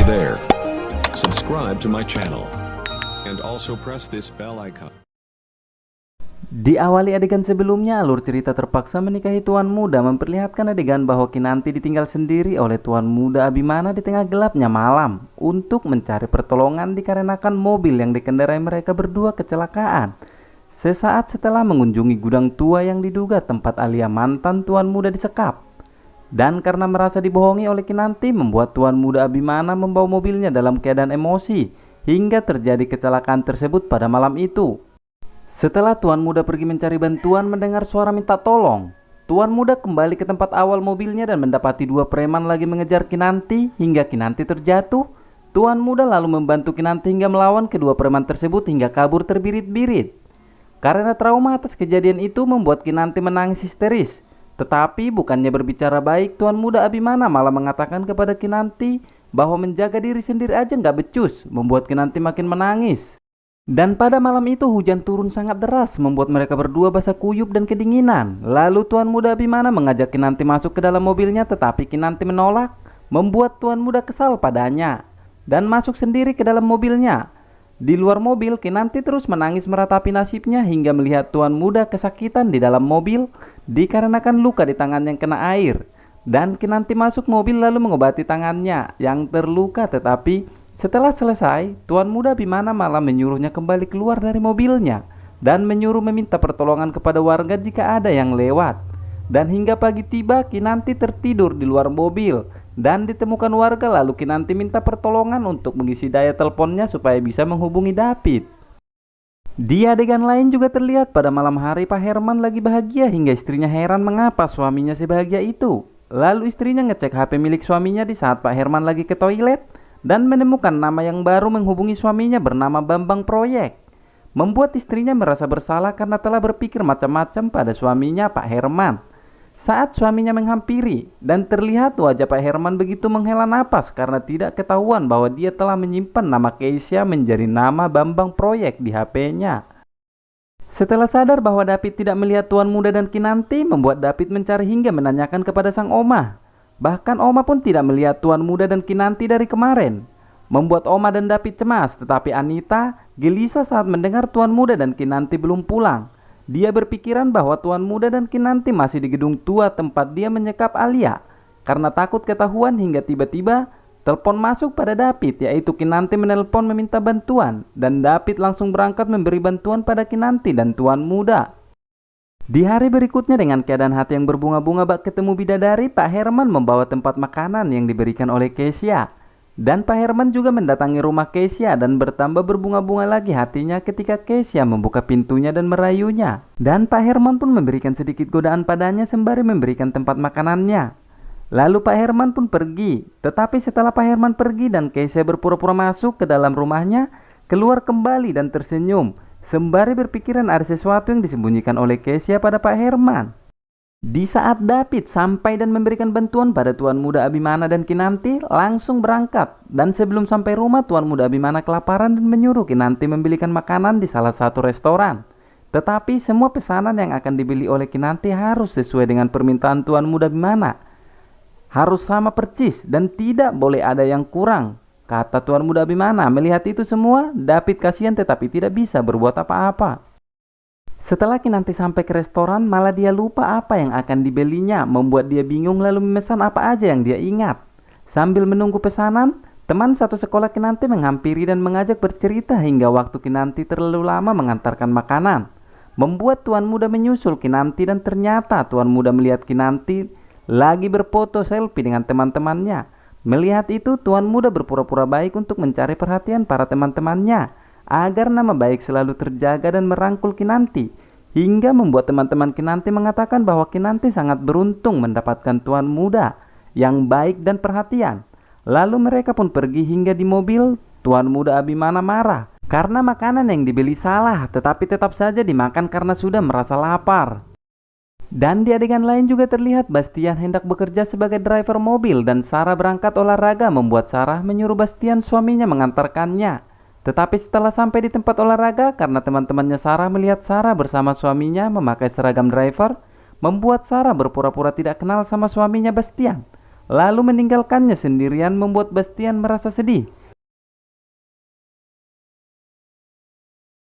there. Subscribe to my channel. And also press this bell icon. Diawali adegan sebelumnya, alur cerita terpaksa menikahi Tuan Muda memperlihatkan adegan bahwa Kinanti ditinggal sendiri oleh Tuan Muda Abimana di tengah gelapnya malam untuk mencari pertolongan dikarenakan mobil yang dikendarai mereka berdua kecelakaan. Sesaat setelah mengunjungi gudang tua yang diduga tempat Alia mantan Tuan Muda disekap. Dan karena merasa dibohongi oleh Kinanti, membuat Tuan Muda Abimana membawa mobilnya dalam keadaan emosi hingga terjadi kecelakaan tersebut pada malam itu. Setelah Tuan Muda pergi mencari bantuan mendengar suara minta tolong, Tuan Muda kembali ke tempat awal mobilnya dan mendapati dua preman lagi mengejar Kinanti hingga Kinanti terjatuh. Tuan Muda lalu membantu Kinanti hingga melawan kedua preman tersebut hingga kabur terbirit-birit. Karena trauma atas kejadian itu membuat Kinanti menangis histeris. Tetapi bukannya berbicara baik, Tuan Muda Abimana malah mengatakan kepada Kinanti bahwa menjaga diri sendiri aja nggak becus, membuat Kinanti makin menangis. Dan pada malam itu hujan turun sangat deras membuat mereka berdua basah kuyup dan kedinginan. Lalu Tuan Muda Abimana mengajak Kinanti masuk ke dalam mobilnya, tetapi Kinanti menolak, membuat Tuan Muda kesal padanya dan masuk sendiri ke dalam mobilnya. Di luar mobil, Kinanti terus menangis meratapi nasibnya hingga melihat Tuan Muda kesakitan di dalam mobil dikarenakan luka di tangan yang kena air. Dan Kinanti masuk mobil lalu mengobati tangannya yang terluka, tetapi setelah selesai, Tuan Muda Abimana malah menyuruhnya kembali keluar dari mobilnya dan menyuruh meminta pertolongan kepada warga jika ada yang lewat. Dan hingga pagi tiba, Kinanti tertidur di luar mobil dan ditemukan warga, lalu Kinanti minta pertolongan untuk mengisi daya teleponnya supaya bisa menghubungi David. Di adegan lain juga terlihat pada malam hari Pak Herman lagi bahagia hingga istrinya heran mengapa suaminya sebahagia itu. Lalu istrinya ngecek HP milik suaminya di saat Pak Herman lagi ke toilet dan menemukan nama yang baru menghubungi suaminya bernama Bambang Proyek. Membuat istrinya merasa bersalah karena telah berpikir macam-macam pada suaminya Pak Herman. Saat suaminya menghampiri dan terlihat wajah Pak Herman begitu menghela napas karena tidak ketahuan bahwa dia telah menyimpan nama Keisha menjadi nama Bambang Proyek di HP-nya. Setelah sadar bahwa David tidak melihat Tuan Muda dan Kinanti, membuat David mencari hingga menanyakan kepada sang oma. Bahkan Oma pun tidak melihat Tuan Muda dan Kinanti dari kemarin. Membuat Oma dan David cemas, tetapi Anita gelisah saat mendengar Tuan Muda dan Kinanti belum pulang. Dia berpikiran bahwa Tuan Muda dan Kinanti masih di gedung tua tempat dia menyekap Alia. Karena takut ketahuan hingga tiba-tiba telepon masuk pada David, yaitu Kinanti menelpon meminta bantuan. Dan David langsung berangkat memberi bantuan pada Kinanti dan Tuan Muda. Di hari berikutnya dengan keadaan hati yang berbunga-bunga bak ketemu bidadari, Pak Herman membawa tempat makanan yang diberikan oleh Keisha. Dan Pak Herman juga mendatangi rumah Keisha dan bertambah berbunga-bunga lagi hatinya ketika Keisha membuka pintunya dan merayunya. Dan Pak Herman pun memberikan sedikit godaan padanya sembari memberikan tempat makanannya. Lalu Pak Herman pun pergi. Tetapi setelah Pak Herman pergi dan Keisha berpura-pura masuk ke dalam rumahnya, keluar kembali dan tersenyum sembari berpikiran ada sesuatu yang disembunyikan oleh Keisha pada Pak Herman. Di saat David sampai dan memberikan bantuan pada Tuan Muda Abimana dan Kinanti, langsung berangkat. Dan sebelum sampai rumah, Tuan Muda Abimana kelaparan dan menyuruh Kinanti membelikan makanan di salah satu restoran. Tetapi semua pesanan yang akan dibeli oleh Kinanti harus sesuai dengan permintaan Tuan Muda Abimana. Harus sama percis dan tidak boleh ada yang kurang, kata Tuan Muda Abimana. Melihat itu semua, David kasihan tetapi tidak bisa berbuat apa-apa. Setelah Kinanti sampai ke restoran, malah dia lupa apa yang akan dibelinya, membuat dia bingung lalu memesan apa aja yang dia ingat. Sambil menunggu pesanan, teman satu sekolah Kinanti menghampiri dan mengajak bercerita hingga waktu Kinanti terlalu lama mengantarkan makanan. Membuat Tuan Muda menyusul Kinanti dan ternyata Tuan Muda melihat Kinanti lagi berfoto selfie dengan teman-temannya. Melihat itu, Tuan Muda berpura-pura baik untuk mencari perhatian para teman-temannya agar nama baik selalu terjaga dan merangkul Kinanti, hingga membuat teman-teman Kinanti mengatakan bahwa Kinanti sangat beruntung mendapatkan Tuan Muda yang baik dan perhatian. Lalu mereka pun pergi hingga di mobil. Tuan Muda Abimana marah karena makanan yang dibeli salah, tetapi tetap saja dimakan karena sudah merasa lapar. Dan di adegan lain juga terlihat Bastian hendak bekerja sebagai driver mobil dan Sarah berangkat olahraga, membuat Sarah menyuruh Bastian suaminya mengantarkannya. Tetapi setelah sampai di tempat olahraga, karena teman-temannya Sarah melihat Sarah bersama suaminya memakai seragam driver, membuat Sarah berpura-pura tidak kenal sama suaminya Bastian. lalu meninggalkannya sendirian membuat Bastian merasa sedih.